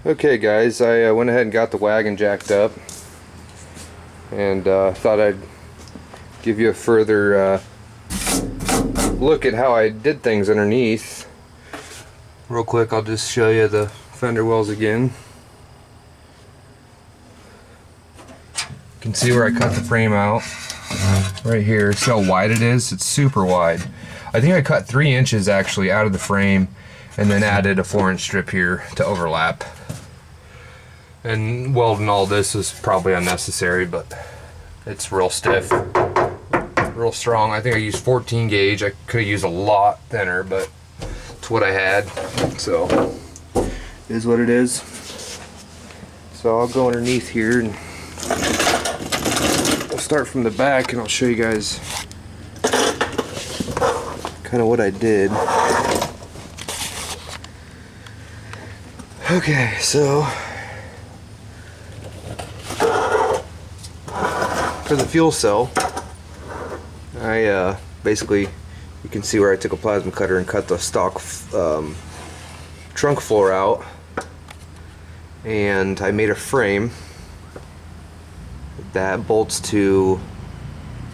Okay guys, I went ahead and got the wagon jacked up and thought I'd give you a further look at how I did things underneath. Real quick, I'll just show you the fender wells again. You can see where I cut the frame out right here. See how wide it is? It's super wide. I think I cut 3 inches actually out of the frame and then added a 4-inch strip here to overlap. And welding all this is probably unnecessary, but it's real stiff, real strong. I think I used 14 gauge. I could have used a lot thinner, but it's what I had. So, it is what it is. So I'll go underneath here and we'll start from the back and I'll show you guys kind of what I did. Okay, so for the fuel cell, I basically, you can see where I took a plasma cutter and cut the stock trunk floor out, and I made a frame that bolts to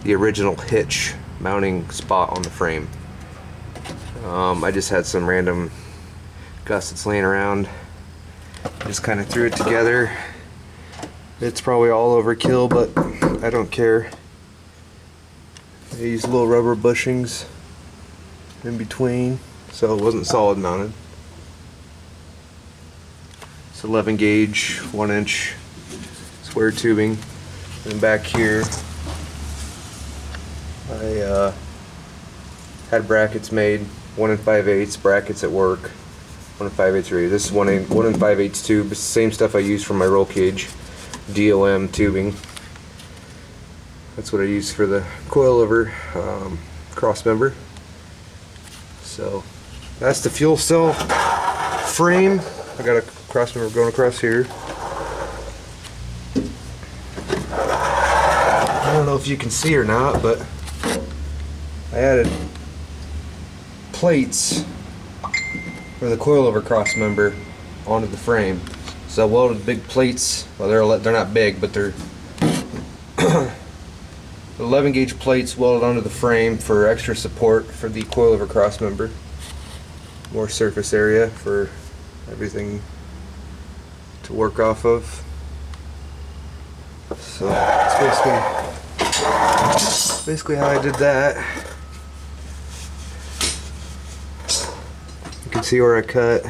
the original hitch mounting spot on the frame. I just had some random gussets laying around, just kind of threw it together. It's probably all overkill, but I don't care. I used little rubber bushings in between, so it wasn't solid mounted. It's 11 gauge, 1-inch square tubing. And back here, I had brackets made, 1 5/8 brackets at work, 1 5/8 reed. This is 1 5/8 tube. It's the same stuff I use for my roll cage DOM tubing. That's what I use for the coilover cross member. So that's the fuel cell frame. I got a cross member going across here. I don't know if you can see or not, but I added plates for the coilover cross member onto the frame. So I welded big plates. Well, they're not big, but they're 11 gauge plates welded onto the frame for extra support for the coilover cross member. More surface area for everything to work off of. So that's basically how I did that. You can see where I cut.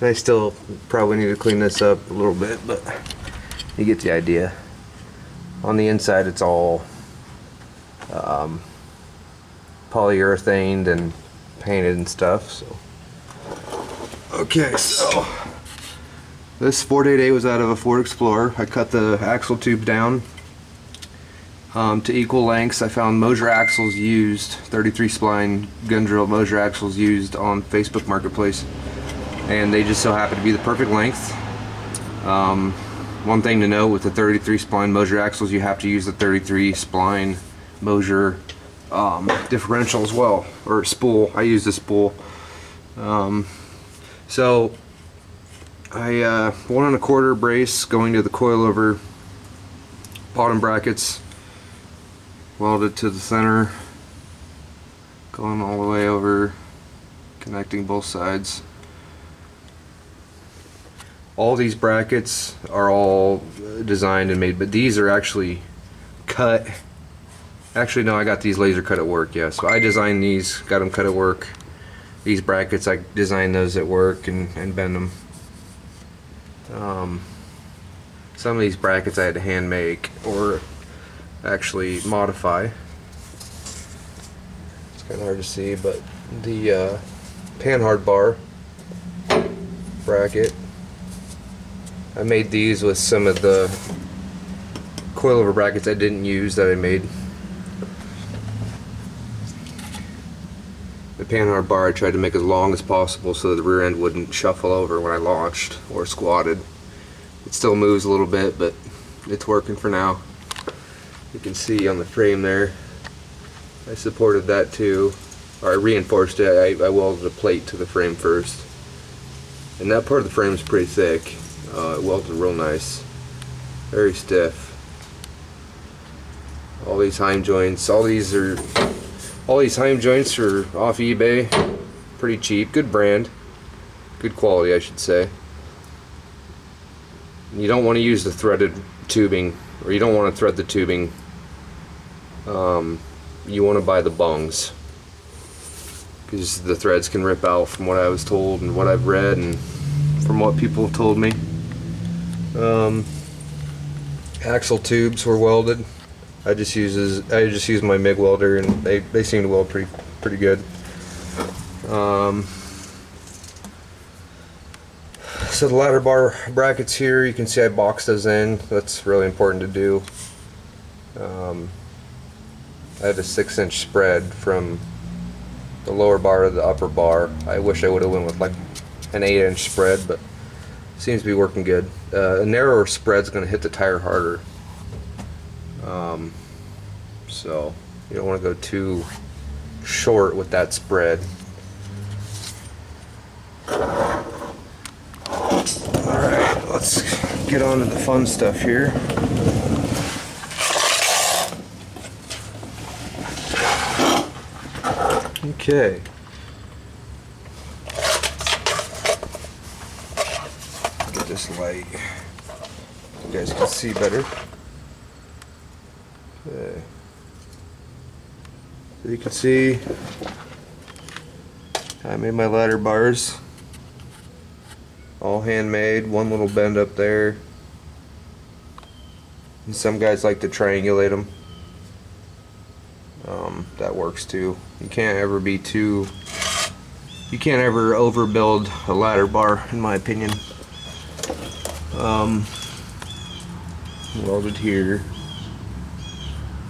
I still probably need to clean this up a little bit, but you get the idea. On the inside it's all polyurethaned and painted and stuff. So okay, so this 488 was out of a Ford Explorer. I cut the axle tube down to equal lengths. I found Moser axles used, 33 spline gun drill Moser axles used on Facebook Marketplace, and they just so happen to be the perfect length. One thing to know with the 33 spline Moser axles, you have to use the 33 spline Moser differential as well, or spool. I use the spool. So I 1 1/4 brace going to the coilover bottom brackets, welded to the center, going all the way over, connecting both sides. All these brackets are all designed and made, but these are actually cut. Actually, no, I got these laser cut at work, yeah. So I designed these, got them cut at work. These brackets, I designed those at work and bend them. Some of these brackets I had to hand make or actually modify. It's kind of hard to see, but the panhard bar bracket, I made these with some of the coilover brackets I didn't use that I made. The panhard bar I tried to make as long as possible so that the rear end wouldn't shuffle over when I launched or squatted. It still moves a little bit, but it's working for now. You can see on the frame there, I supported that too, or I reinforced it. I welded a plate to the frame first. And that part of the frame is pretty thick. It welded real nice. Very stiff. All these heim joints, all these heim joints are off eBay. Pretty cheap, good brand. Good quality, I should say. You don't want to use the threaded tubing, or you don't want to thread the tubing. You want to buy the bungs, because the threads can rip out, from what I was told and what I've read and from what people have told me. Axle tubes were welded. I just use my MIG welder, and they seem to weld pretty good. So the ladder bar brackets here, you can see I boxed those in. That's really important to do. I have a 6-inch spread from the lower bar to the upper bar. I wish I would have went with like an 8-inch spread, but seems to be working good. A narrower spread's going to hit the tire harder. So you don't want to go too short with that spread. Alright, let's get on to the fun stuff here. Okay. Get this light. You guys can see better. Okay. So you can see I made my ladder bars. All handmade, one little bend up there. And some guys like to triangulate them. That works too. You can't ever overbuild a ladder bar, in my opinion. Welded here.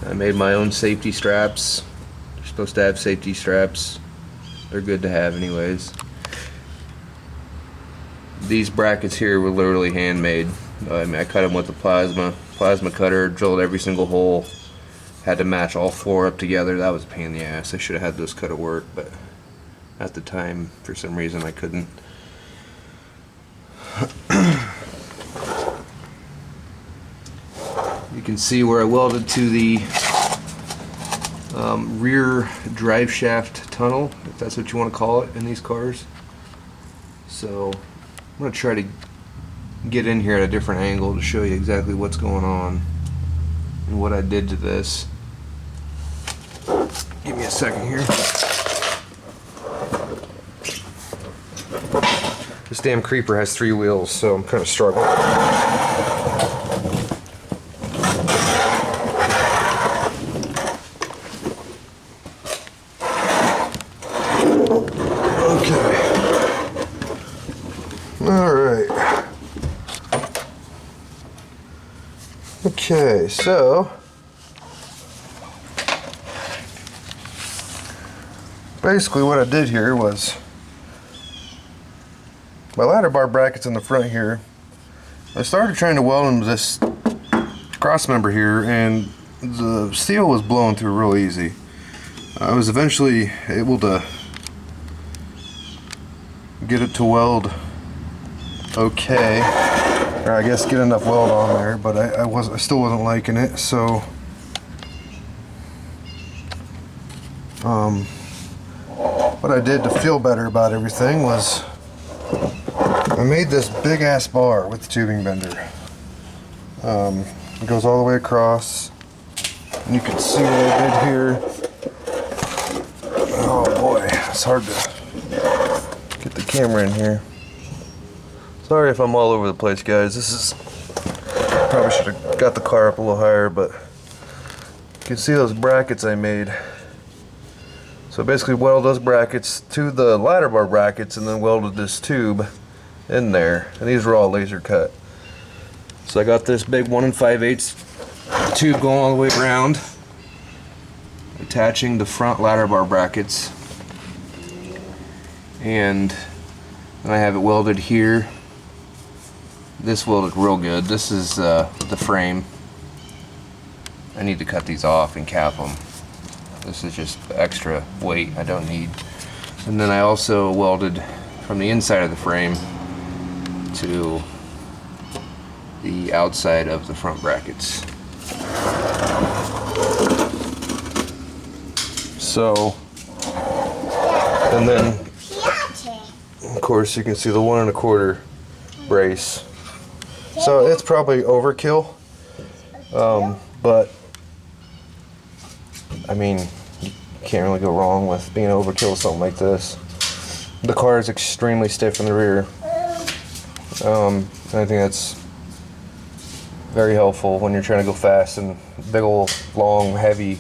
I made my own safety straps. You're supposed to have safety straps. They're good to have anyways. These brackets here were literally handmade. I cut them with a plasma cutter, drilled every single hole. Had to match all 4 up together. That was a pain in the ass. I should have had those cut at work, but at the time, for some reason, I couldn't. You can see where I welded to the rear drive shaft tunnel, if that's what you want to call it in these cars. So I'm going to try to get in here at a different angle to show you exactly what's going on and what I did to this. Give me a second here. This damn creeper has 3 wheels, so I'm kind of struggling. Okay. Alright. Okay, so basically what I did here was my ladder bar brackets in the front here. I started trying to weld them to this cross member here, and the steel was blowing through real easy. I was eventually able to get it to weld okay, or I guess get enough weld on there, but I still wasn't liking it. So what I did to feel better about everything was I made this big ass bar with the tubing bender. It goes all the way across, and you can see what I did here. Oh boy, it's hard to get the camera in here. Sorry if I'm all over the place, guys. Probably should have got the car up a little higher, but you can see those brackets I made. So basically welded those brackets to the ladder bar brackets and then welded this tube in there, and these were all laser cut. So I got this big 1 5/8 tube going all the way around, attaching the front ladder bar brackets, and then I have it welded here. This welded real good. This is the frame. I need to cut these off and cap them. This is just extra weight I don't need. And then I also welded from the inside of the frame to the outside of the front brackets. So, and then of course you can see the 1 1/4 brace. So it's probably overkill, but I mean, you can't really go wrong with being overkill with something like this. The car is extremely stiff in the rear. And I think that's very helpful when you're trying to go fast in big old long heavy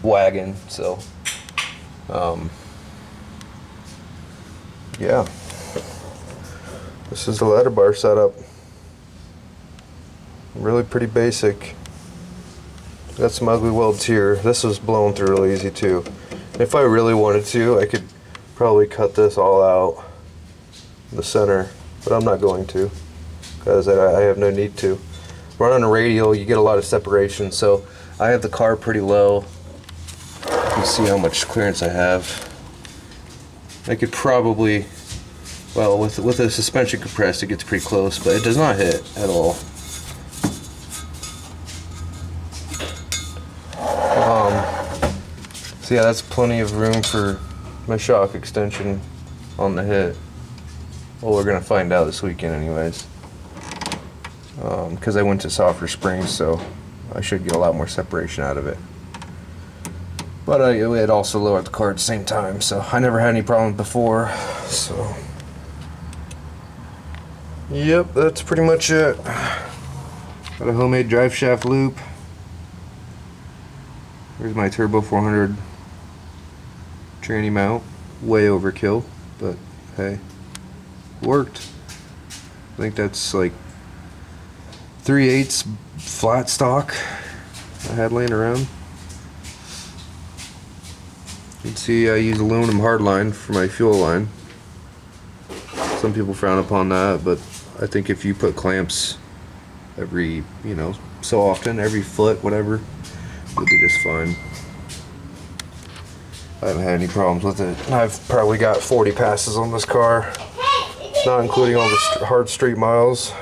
wagon. So yeah, this is the ladder bar setup. Really pretty basic. Got some ugly welds here. This was blown through real easy too. If I really wanted to, I could probably cut this all out in the center, but I'm not going to because I have no need to. Running a radial, you get a lot of separation, so I have the car pretty low. You can see how much clearance I have. I could probably, well, with the suspension compressed, it gets pretty close, but it does not hit at all. So yeah, that's plenty of room for my shock extension on the hit. Well, we're gonna find out this weekend anyways. Because I went to softer springs, so I should get a lot more separation out of it. But it also lowered the car at the same time, so I never had any problems before. So, yep, that's pretty much it. Got a homemade drive shaft loop. Here's my Turbo 400 tranny mount. Way overkill, but hey, worked. I think that's like 3/8 flat stock I had laying around. You can see I use aluminum hardline for my fuel line. Some people frown upon that, but I think if you put clamps every, so often, every foot, whatever, you'll be just fine. I haven't had any problems with it. I've probably got 40 passes on this car, not including all the hard street miles.